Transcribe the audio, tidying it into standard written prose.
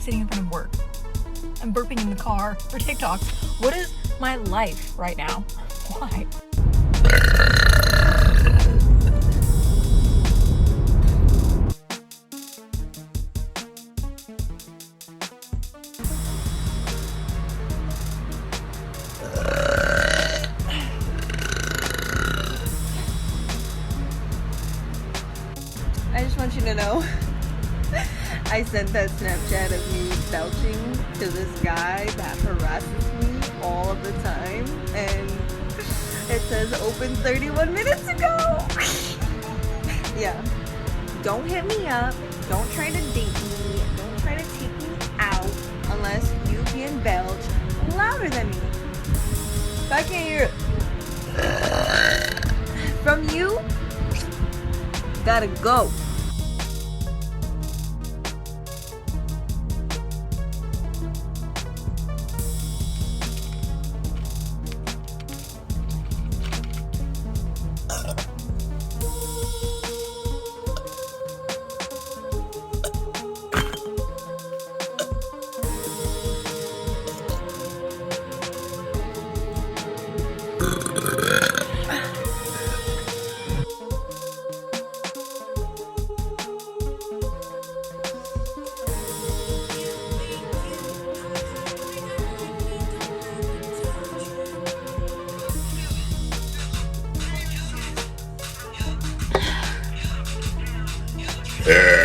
sitting in front of work. I'm burping in the car for TikToks. What is my life right now? Why? I just want you to know, I sent that Snapchat of me belching to this guy that harasses me all of the time, and it says open 31 minutes ago. Yeah, don't hit me up, don't try to date me, don't try to take me out unless you can belch louder than me. If I can't hear it from you, gotta go. Yeah.